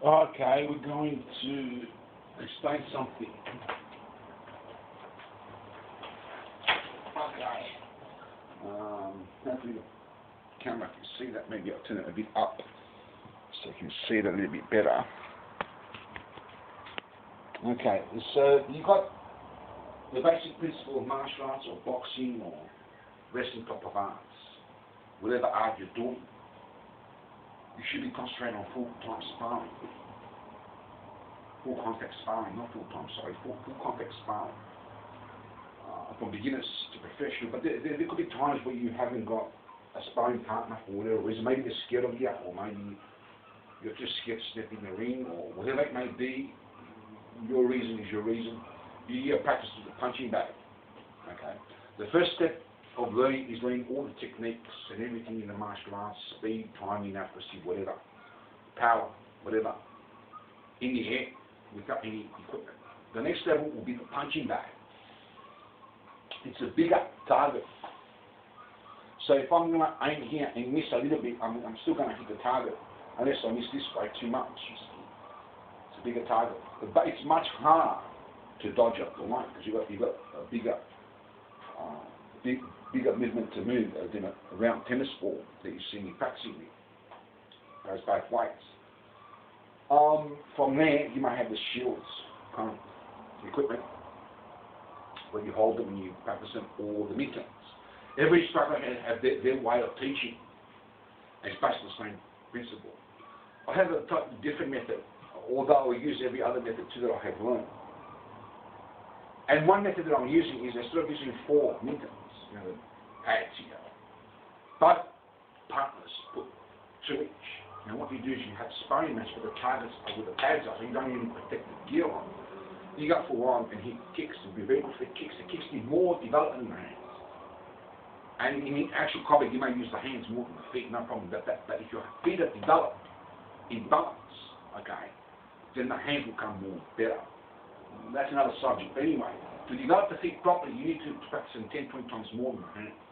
Okay, we're going to explain something. Okay. Hopefully the camera can see that. Maybe I'll turn it a bit up so you can see it a little bit better. Okay, so you've got the basic principle of martial arts or boxing or wrestling type of arts. Whatever art you're doing, you should be concentrating on full-time sparring. Full contact sparring, not full-time, sorry, full contact sparring. From beginners to professional, but there could be times where you haven't got a sparring partner for whatever reason. Maybe they're scared of you, or maybe you're just scared to step in the ring, or whatever it may be. Your reason is your reason. You practice with the punching bag. Okay. The first step of learning is learning all the techniques and everything in the martial arts: speed, timing, accuracy, whatever, power, whatever, in the air without any equipment. The next level will be the punching bag. It's a bigger target. So if I'm going to aim here and miss a little bit, I'm still going to hit the target, unless I miss this way too much. It's a bigger target. But it's much harder to dodge up the line because you've got a bigger movement to move than a round tennis ball that you see me practicing with. It goes both ways. From there, you may have the shields, the equipment, where you hold them and you practice them, or the mittens. Every instructor has their way of teaching. It's basically the same principle. I have a totally different method, although I use every other method too that I have learned. And one method that I'm using is instead of using 4 mittens, the pads here, but partners put 2 each. Now what you do is you have sparring match where the targets are with the pads are, so you don't even protect the gear on. You go for a while and hit kicks, and be very good for the kicks. The kicks need more development in the hands. And in actual combat, you may use the hands more than the feet, no problem with that. But if your feet are developed in balance, okay, then the hands will come more better. That's another subject. But anyway, to develop the feet properly, you need to practice them 10, 20 times more than the hands.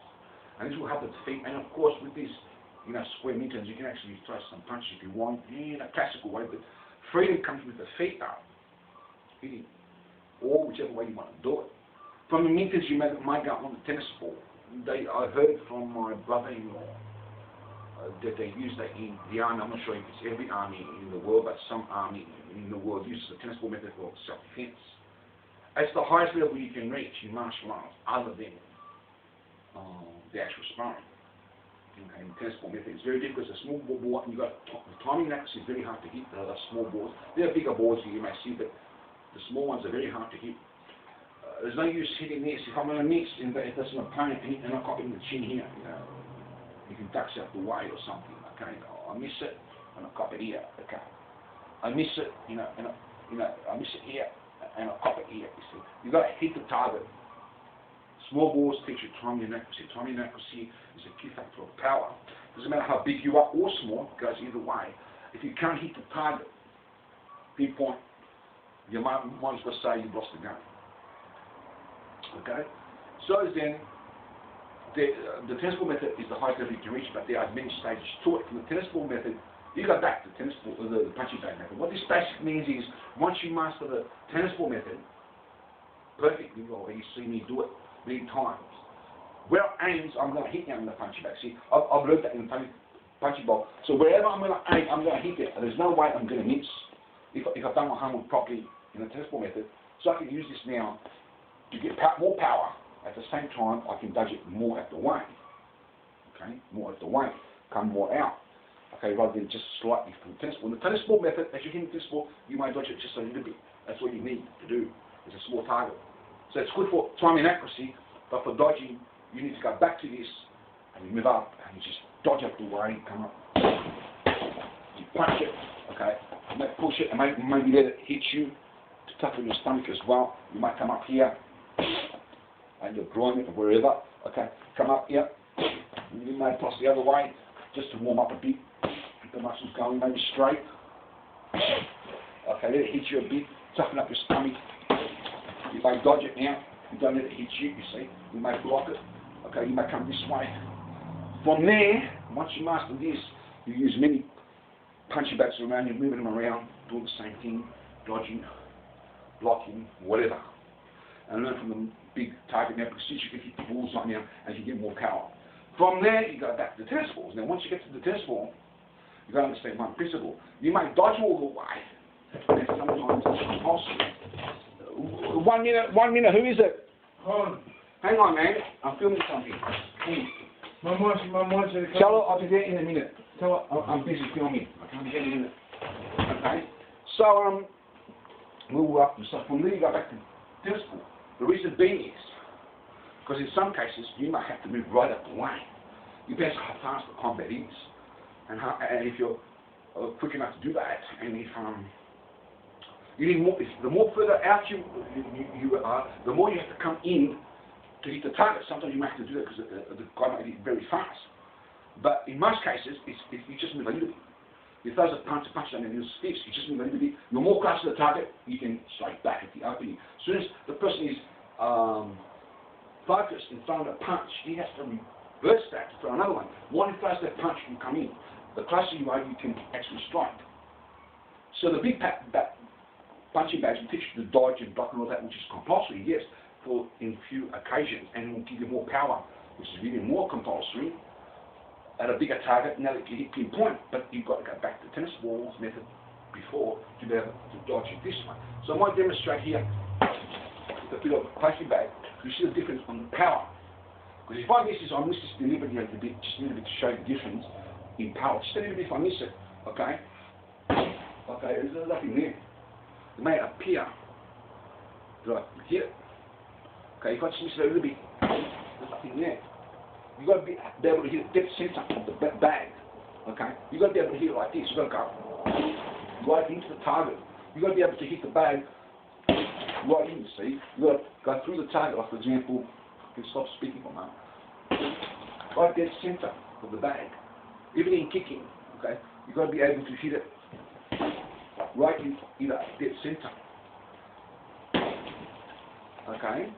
And this will help with the feet. And of course, with these, square mittens, you can actually throw some punches if you want, in a classical way. But freedom comes with the feet up. Or whichever way you want to do it. From the mittens, you might go on the tennis ball. I heard from my brother-in-law that they use that in the army. I'm not sure if it's every army in the world, but some army in the world uses the tennis ball method for self-defense. It's the highest level you can reach in martial arts, other than the actual sparring. Okay, the tennis ball method is very difficult. It's a small ball, and you've got the timing accuracy is very hard to hit. The small balls, there are bigger balls you may see, but the small ones are very hard to hit. There's no use hitting this. If I'm going to miss, if there's an opponent and I cop in the chin here, you can duck out the way or something. Okay, I miss it and I cop it here. Okay, I miss it, and I miss it here and I cop it here. You see, you've got to hit the target. Small balls teach you timing and accuracy. Timing and accuracy is a key factor of power. Doesn't matter how big you are or small, it goes either way. If you can't hit the target, pinpoint, you might as well say you've lost the game. Okay? So then, the tennis ball method is the highest level you can reach, but there are many stages to it. From the tennis ball method, you go back to the punching bag method. What this basically means is, once you master the tennis ball method perfectly well, you see me do it many times, where it aims, I'm going to hit you in the punching bag. See, I've learned that in the punching ball. So wherever I'm going to aim, I'm going to hit it. And there's no way I'm going to miss if I've done my homework properly in the tennis ball method. So I can use this now to get more power. At the same time, I can dodge it more at the way. Okay, more at the way, come more out. Okay, rather than just slightly from the tennis ball. In the tennis ball method, as you hit the tennis ball, you may dodge it just a little bit. That's what you need to do. It's a small target. So it's good for timing accuracy, but for dodging, you need to go back to this and you move up and you just dodge up the way, come up. You punch it, okay, you might push it and maybe let it hit you to toughen your stomach as well. You might come up here and your groin or wherever, okay, come up here. You may toss the other way just to warm up a bit, keep the muscles going, maybe straight. Okay, let it hit you a bit, toughen up your stomach. You may dodge it now, you don't let it hit you, you see. You may block it, okay, you may come this way. From there, once you master this, you use many punching bags around, you're moving them around, doing the same thing, dodging, blocking, whatever. And learn from the big target now, because you can hit the bullseye now and you get more power. From there, you go back to the tennis balls. Now, once you get to the tennis ball, you've got to understand one principle. You may dodge all the way, and sometimes it's compulsory. 1 minute, who is it? Hold on. Hang on, man. I'm filming something. Hey. My mind's in the car. Tell her I'll be there in a minute. Tell her I'm busy filming. I can't be there in a minute. Okay? So, move up and stuff. From there, you go back to tennis ball. The reason being is, because in some cases, you might have to move right up the way. Depends how fast the combat is, and if you're quick enough to do that, and if you need more, the more further out you are, the more you have to come in to hit the target. Sometimes you might have to do that because the guy might hit very fast. But in most cases, you just move a little bit. If there's a punch and then you're stiff, you just move a little bit. You're more close to the target, you can strike back at the opening. As soon as the person is focused in throwing a punch, he has to reverse that to throw another one. When he throws that punch, you come in. The closer you are, you can actually strike. So the big punching bags will teach you to dodge and block and all that, which is compulsory, yes, for in few occasions, and will give you more power, which is really more compulsory at a bigger target. Now that you hit pinpoint, but you've got to go back to tennis balls method before to be able to dodge it this one. So I might demonstrate here with a bit of a punching bag. You see the difference on the power. Because if I miss this, I miss this deliberately a little bit, just a little bit to show the difference in power. Just a little bit if I miss it, okay? Okay, there's nothing there. It may appear that I hit it. Okay, if I just miss it a little bit, there's nothing there. You've got to be able to hit it dead center of the bag. Okay? You've got to be able to hit it like this. You've got to go right into the target. You've got to be able to hit the bag right in, see? You've got to go through the target, like for example, I can stop speaking for a moment. Right dead center of the bag. Even in kicking, okay? You've got to be able to hit it right in either dead center. Okay?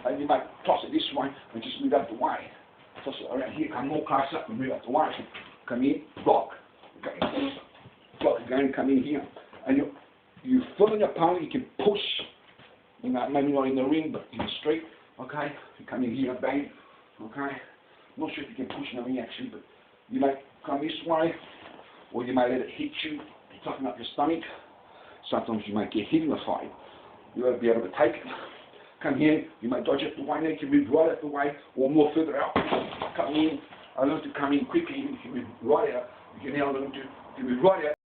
And you might toss it this way and just move out the way. Toss it around here, come more close up and move out the way. Come in, block. Okay. Block again, come in here. And you fill your opponent, you can push, you know, maybe not in the ring, but in the street. Okay? You come in here, bang. Okay? I'm not sure if you can push in the ring actually, but you may come this way, or you may let it hit you to toughen up your stomach. Sometimes you may get hit in the fight. You've got to be able to take it. Come here, you might dodge it the way, now you can move right out the way, or more further out. Come in, I learned to come in quickly, you can move right out, you can now learn to move right out.